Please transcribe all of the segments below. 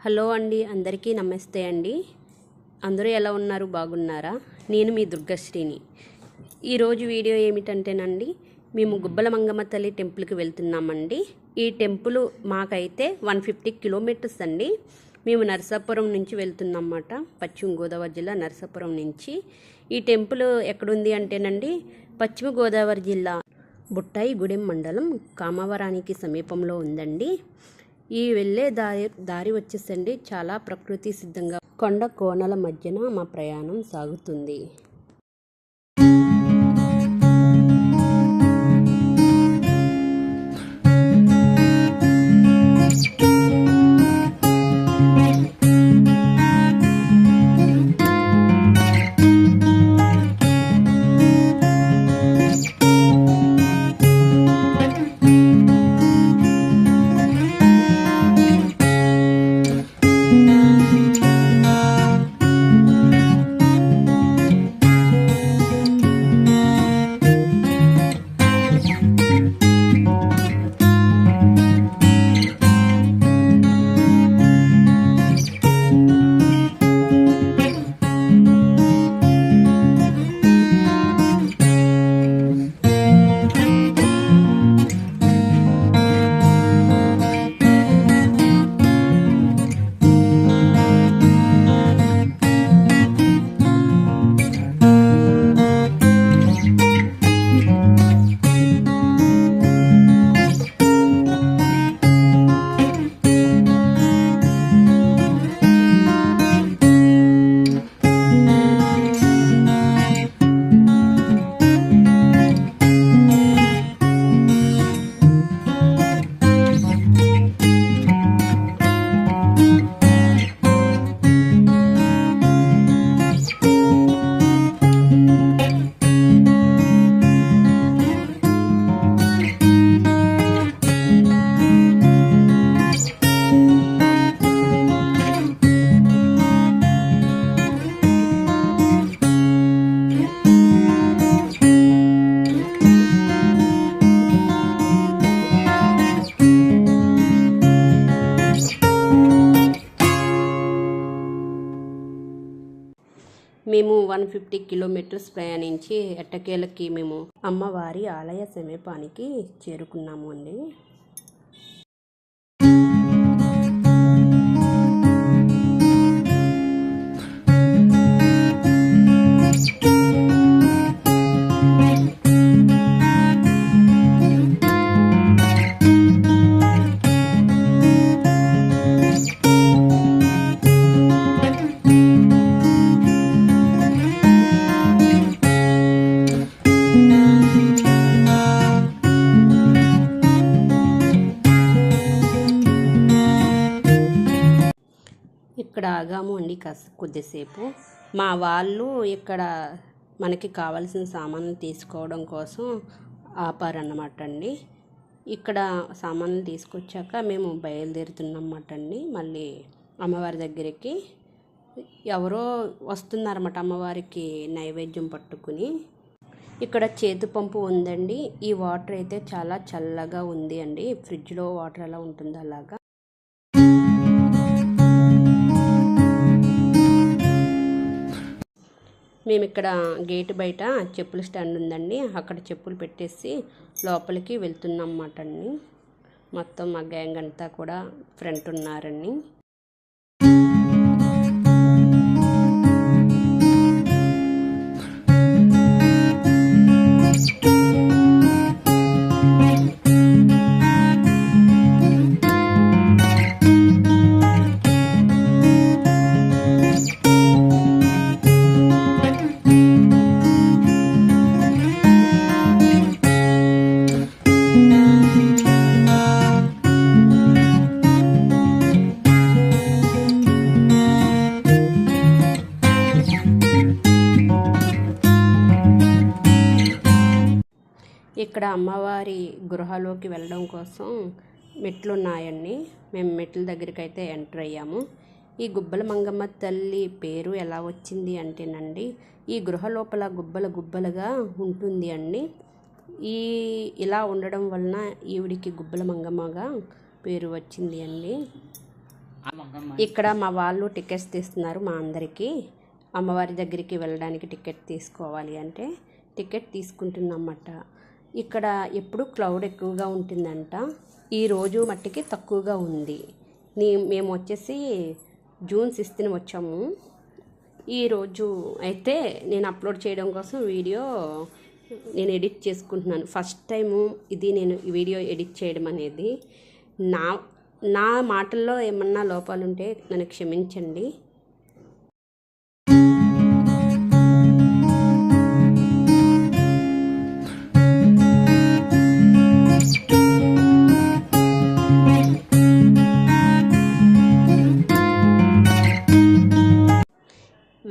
Hello అండి, అందరికీ నమస్తే అండి. అందరూ ఎలా ఉన్నారు? బాగున్నారా? నేను మీ దుర్గశ్రీని. ఈరోజు వీడియో ఏమిటంటేనండి, మేము గుబ్బల మంగమ్మ తల్లి టెంపుల్కి వెళ్తున్నామండి. ఈ టెంపుల్ మాకైతే 150 కిలోమీటర్స్ అండి. మేము నరసాపురం నుంచి వెళ్తున్నామన్నమాట, పశ్చిమ గోదావరి జిల్లా నరసాపురం నుంచి. ఈ టెంపుల్ ఎక్కడుంది అంటేనండి, పశ్చిమ గోదావరి జిల్లా బుట్టాయిగూడెం మండలం కామవరానికి సమీపంలో ఉందండి. ఈ వెళ్ళే దారి వచ్చేసండి చాలా ప్రకృతి సిద్ధంగా కొండ కోనల మధ్యన మా ప్రయాణం సాగుతుంది. మేము 150 కిలోమీటర్స్ ప్రయాణించి ఎట్టకేలకి మేము అమ్మవారి ఆలయ సమీపానికి చేరుకున్నాము అండి. ఇక్కడ ఆగాము అండి కొద్దిసేపు. మా వాళ్ళు ఇక్కడ మనకి కావాల్సిన సామాన్లు తీసుకోవడం కోసం ఆపారన్నమాట అండి. ఇక్కడ సామాన్లు తీసుకొచ్చాక మేము బయలుదేరుతున్నమాట అండి. మళ్ళీ అమ్మవారి దగ్గరికి ఎవరో వస్తున్నారన్నమాట అమ్మవారికి నైవేద్యం పట్టుకుని. ఇక్కడ చేతి పంపు ఉందండి. ఈ వాటర్ అయితే చాలా చల్లగా ఉంది అండి. ఫ్రిడ్జ్లో వాటర్ ఎలా ఉంటుందో అలాగా. మేము ఇక్కడ గేట్ బయట చెప్పుల స్టాండ్ ఉందండి, అక్కడ చెప్పులు పెట్టేసి లోపలికి వెళ్తున్నాం అన్నమాట అండి. మొత్తం మా గ్యాంగ్ అంతా కూడా ఫ్రంట్ ఉన్నారండి. ఇక్కడ అమ్మవారి గృహలోకి వెళ్ళడం కోసం మెట్లు ఉన్నాయండి. మేము మెట్ల దగ్గరికి అయితే ఎంటర్ అయ్యాము. ఈ గుబ్బల మంగమ్మ తల్లి పేరు ఎలా వచ్చింది అంటేనండి, ఈ గృహ లోపల గుబ్బలుగా ఉంటుంది అండి. ఇలా ఉండడం వలన ఈవిడికి గుబ్బల మంగమ్మగా పేరు వచ్చింది అండి. ఇక్కడ మా వాళ్ళు టికెట్స్ తీస్తున్నారు మా అందరికీ. అమ్మవారి దగ్గరికి వెళ్ళడానికి టికెట్ తీసుకోవాలి అంటే టికెట్ తీసుకుంటున్నమాట. ఇక్కడ ఎప్పుడు క్లౌడ్ ఎక్కువగా ఉంటుందంట. ఈరోజు మట్టికి తక్కువగా ఉంది. మేము వచ్చేసి జూన్ 6th వచ్చాము. ఈరోజు అయితే నేను అప్లోడ్ చేయడం కోసం వీడియో నేను ఎడిట్ చేసుకుంటున్నాను. ఫస్ట్ టైము ఇది నేను వీడియో ఎడిట్ చేయడం అనేది. నా మాటల్లో ఏమన్నా లోపాలు ఉంటే నన్ను క్షమించండి.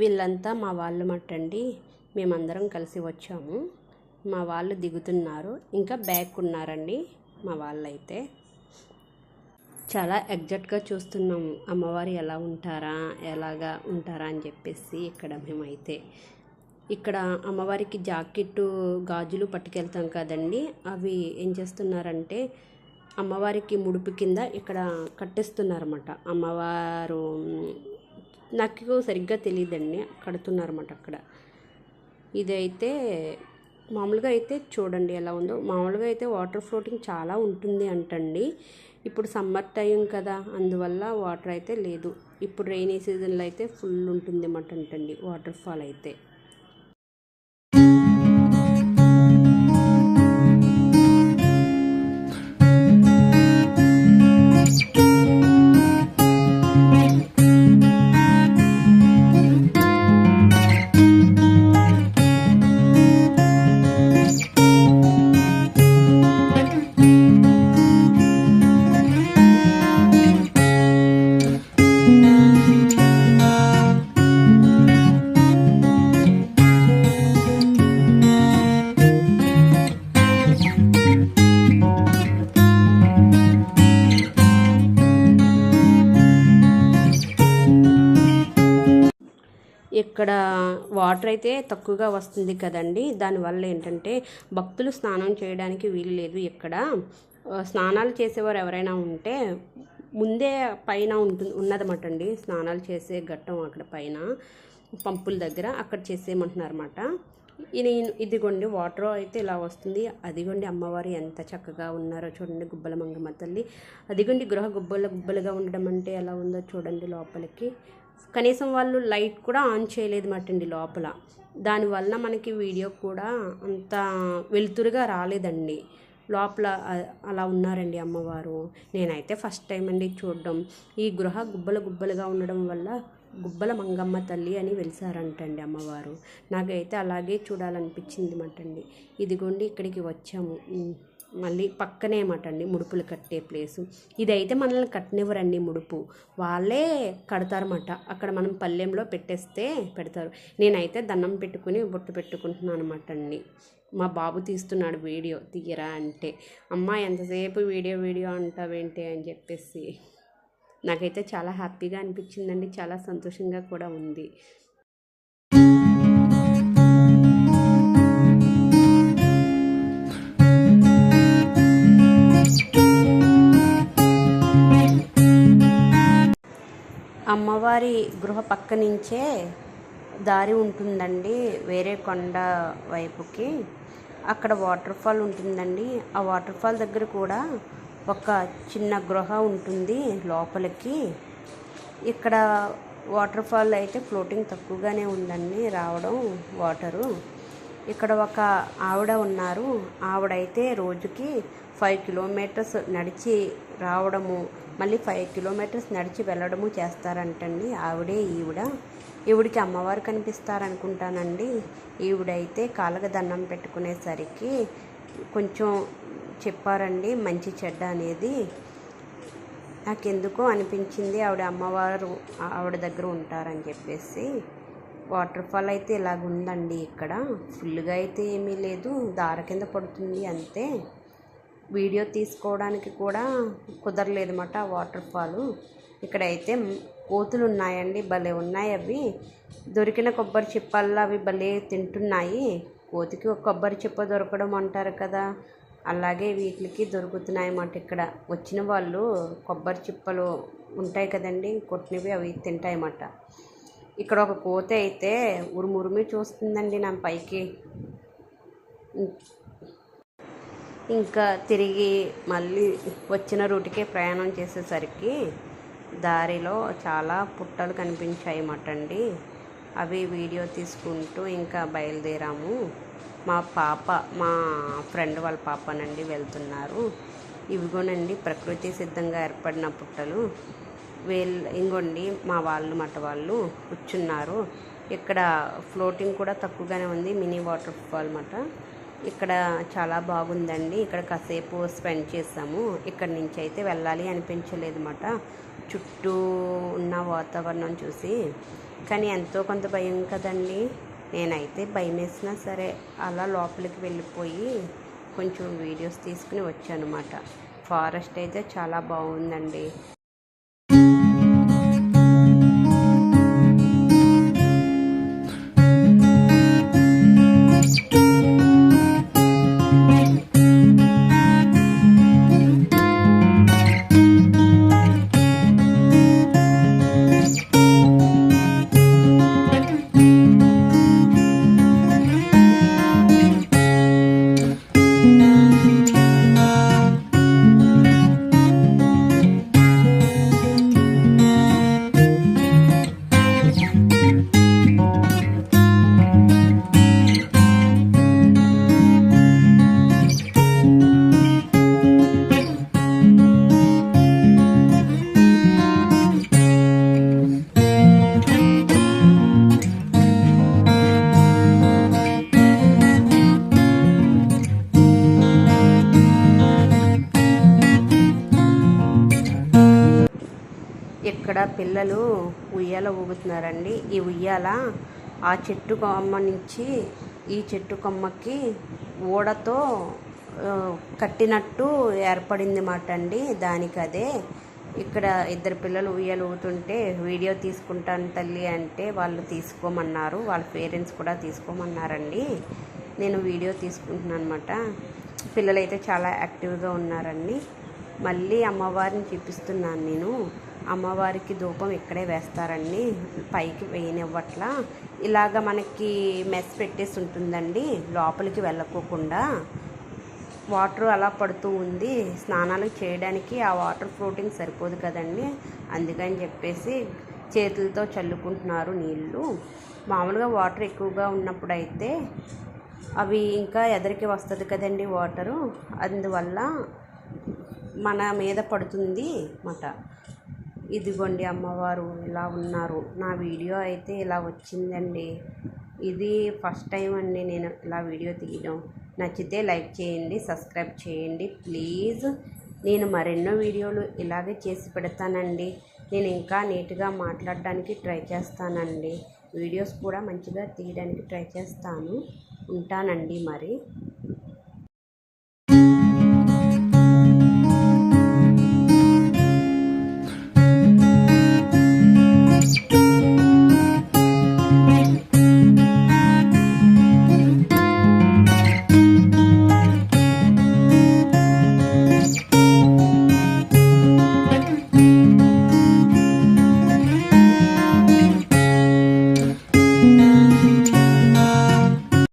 వీళ్ళంతా మా వాళ్ళు మట్టండి. మేమందరం కలిసి వచ్చాము. మా వాళ్ళు దిగుతున్నారు, ఇంకా బ్యాక్ ఉన్నారండి మా వాళ్ళు. అయితే చాలా ఎగ్జాక్ట్గా చూస్తున్నాము అమ్మవారు ఎలా ఎలాగా ఉంటారా అని చెప్పేసి. ఇక్కడ మేమైతే ఇక్కడ అమ్మవారికి జాకెట్టు గాజులు పట్టుకెళ్తాం కదండి, అవి ఏం చేస్తున్నారంటే అమ్మవారికి ముడుపు కింద ఇక్కడ కట్టిస్తున్నారన్నమాట. అమ్మవారు నాకు సరిగ్గా తెలియదండి, కడుతున్నారన్నమాట అక్కడ. ఇదైతే మామూలుగా అయితే చూడండి ఎలా ఉందో. మామూలుగా అయితే వాటర్ ఫ్లోటింగ్ చాలా ఉంటుంది అంటండి. ఇప్పుడు సమ్మర్ టైం కదా, అందువల్ల వాటర్ అయితే లేదు. ఇప్పుడు రైనీ సీజన్లో అయితే ఫుల్ ఉంటుంది అన్నమాట అంటండి వాటర్ ఫాల్ అయితే. ఇక్కడ వాటర్ అయితే తక్కువగా వస్తుంది కదండి, దానివల్ల ఏంటంటే భక్తులు స్నానం చేయడానికి వీలు లేదు. ఇక్కడ స్నానాలు చేసేవారు ఎవరైనా ఉంటే ముందే పైన ఉన్నదన్నమాట అండి, స్నానాలు చేసే ఘట్టం అక్కడ పైన పంపుల దగ్గర అక్కడ చేసేయమంటున్నారన్నమాట. ఇదిగోండి వాటర్ అయితే ఇలా వస్తుంది. అదిగోండి అమ్మవారు ఎంత చక్కగా ఉన్నారో చూడండి, గుబ్బల మంగమ్మ తల్లి. అదిగోండి గృహ గుబ్బలుగా ఉండడం అంటే ఎలా ఉందో చూడండి. లోపలికి కనీసం వాళ్ళు లైట్ కూడా ఆన్ చేయలేదు మటండి లోపల. దానివల్ల మనకి వీడియో కూడా అంత వెలుతురుగా రాలేదండి. లోపల అలా ఉన్నారండి అమ్మవారు. నేనైతే ఫస్ట్ టైం అండి చూడడం. ఈ గృహ గుబ్బలుగా ఉండడం వల్ల గుబ్బల మంగమ్మ తల్లి అని వెలిసారంటండి అమ్మవారు. నాకైతే అలాగే చూడాలనిపించింది మటండి. ఇదిగోండి ఇక్కడికి వచ్చాము. మళ్ళీ పక్కనే మటండి ముడుపులు కట్టే ప్లేసు. ఇదైతే మనల్ని కట్టనివ్వరండి ముడుపు, వాళ్ళే కడతారన్నమాట. అక్కడ మనం పల్లెంలో పెట్టేస్తే పెడతారు. నేనైతే దండం పెట్టుకుని బొట్టు పెట్టుకుంటున్నాను అనమాట అండి. మా బాబు తీస్తున్నాడు వీడియో, తీయరా అంటే అమ్మ ఎంతసేపు వీడియో అంటావేంటి అని చెప్పేసి. నాకైతే చాలా హ్యాపీగా అనిపించిందండి, చాలా సంతోషంగా కూడా ఉంది. అమ్మవారి గృహ పక్క నుంచే దారి ఉంటుందండి వేరే కొండ వైపుకి. అక్కడ వాటర్ ఫాల్ ఉంటుందండి. ఆ వాటర్ ఫాల్ దగ్గర కూడా ఒక చిన్న గృహ ఉంటుంది లోపలికి. ఇక్కడ వాటర్ ఫాల్ అయితే ఫ్లోటింగ్ తక్కువగానే ఉందండి రావడం వాటరు. ఇక్కడ ఒక ఆవిడ ఉన్నారు. ఆవిడైతే రోజుకి 5 kilometers నడిచి రావడము, మళ్ళీ 5 kilometers నడిచి వెళ్ళడము చేస్తారంటండి. ఈవిడికి అమ్మవారు కనిపిస్తారనుకుంటానండి. ఈవిడైతే కాళ్ళకు దండం పెట్టుకునేసరికి కొంచెం చెప్పారండి మంచి చెడ్డ అనేది. నాకెందుకో అనిపించింది అమ్మవారు ఆవిడ దగ్గర ఉంటారని చెప్పేసి. వాటర్ ఫాల్ అయితే ఇలాగుందండి. ఇక్కడ ఫుల్గా అయితే ఏమీ లేదు, దార కింద పడుతుంది అంతే. వీడియో తీసుకోవడానికి కూడా కుదరలేదన్నమాట వాటర్ ఫాలు. ఇక్కడైతే కోతులు ఉన్నాయండి, భలే ఉన్నాయి. అవి దొరికిన కొబ్బరి చిప్పల్లో అవి భలే తింటున్నాయి. కోతికి ఒక కొబ్బరి చిప్ప దొరకడం అంటారు కదా, అలాగే వీటికి దొరుకుతున్నాయి అన్నమాట. ఇక్కడ వచ్చిన వాళ్ళు కొబ్బరి చిప్పలు ఉంటాయి కదండి, కొట్టినవి అవి తింటాయి అన్నమాట. ఇక్కడ ఒక కోతి అయితే ఉరుమురిమి చూస్తుందండి నా పైకి. ఇంకా తిరిగి మళ్ళీ వచ్చిన రూట్కే ప్రయాణం చేసేసరికి దారిలో చాలా పుట్టలు కనిపించాయి అన్నమాట అండి. అవి వీడియో తీసుకుంటూ ఇంకా బయలుదేరాము. మా ఫ్రెండ్ వాళ్ళ పాపనండి వెళ్తున్నారు. ఇవిగోనండి ప్రకృతి సిద్ధంగా ఏర్పడిన పుట్టలు. ఇంకోండి మా వాళ్ళు మాట వాళ్ళు కూర్చున్నారు. ఇక్కడ ఫ్లోటింగ్ కూడా తక్కువగానే ఉంది, మినీ వాటర్ ఫాల్ అన్నమాట. ఇక్కడ చాలా బాగుందండి. ఇక్కడ కాసేపు స్పెండ్ చేసాము. ఇక్కడి నుంచి అయితే వెళ్ళాలి అనిపించలేదు అన్నమాట, చుట్టూ ఉన్న వాతావరణం చూసి. కానీ ఎంతో కొంత భయం కదండి. నేనైతే భయం వేసినా సరే అలా లోపలికి వెళ్ళిపోయి కొంచెం వీడియోస్ తీసుకుని వచ్చాను అన్నమాట. ఫారెస్ట్ అయితే చాలా బాగుందండి. ఇక్కడ పిల్లలు ఉయ్యాల ఊగుతున్నారండి. ఈ ఉయ్యాల ఆ చెట్టు కొమ్మ నుంచి ఈ చెట్టు కొమ్మకి ఊడతో కట్టినట్టు ఏర్పడింది మాట అండి. దానికి అదే ఇక్కడ ఇద్దరు పిల్లలు ఉయ్యాలు ఊగుతుంటే వీడియో తీసుకుంటాను తల్లి అంటే వాళ్ళు తీసుకోమన్నారు, వాళ్ళ పేరెంట్స్ కూడా తీసుకోమన్నారండి. నేను వీడియో తీసుకుంటున్నాను అనమాట. పిల్లలైతే చాలా యాక్టివ్గా ఉన్నారండి. మళ్ళీ అమ్మవారిని చూపిస్తున్నాను నేను. అమ్మవారికి ధూపం ఇక్కడే వేస్తారండి, పైకి వేయనివ్వట్లా. ఇలాగ మనకి మెస్ పెట్టేసి ఉంటుందండి, లోపలికి వెళ్ళకోకుండా. వాటర్ అలా పడుతూ ఉంది. స్నానాలు చేయడానికి ఆ వాటర్ ఫ్లోటింగ్ సరిపోదు కదండి, అందుకని చెప్పేసి చేతులతో చల్లుకుంటున్నారు నీళ్ళు. మామూలుగా వాటర్ ఎక్కువగా ఉన్నప్పుడు అయితే అవి ఇంకా ఎదరికి వస్తుంది కదండి వాటరు, అందువల్ల మన మీద పడుతుంది అన్నమాట. ఇదిగోండి అమ్మవారు ఇలా ఉన్నారు. నా వీడియో అయితే ఇలా వచ్చిందండి. ఇది ఫస్ట్ టైం అండి నేను ఇలా వీడియో తీయడం. నచ్చితే లైక్ చేయండి, సబ్స్క్రైబ్ చేయండి ప్లీజ్. నేను మరెన్నో వీడియోలు ఇలాగే చేసి పెడతానండి. నేను ఇంకా నీట్గా మాట్లాడడానికి ట్రై చేస్తానండి. వీడియోస్ కూడా మంచిగా తీయడానికి ట్రై చేస్తాను. ఉంటానండి మరి.